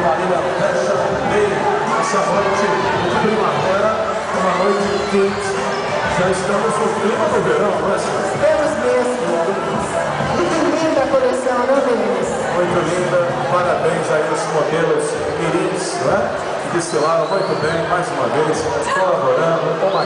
Maria fecha bem essa noite de primavera, uma noite quente. Já estamos no clima do verão, não é? Temos mesmo. E que linda coleção, não é? Muito linda, parabéns aí aos modelos mirins, não é? Que desfilaram muito bem, mais uma vez, colaborando com uma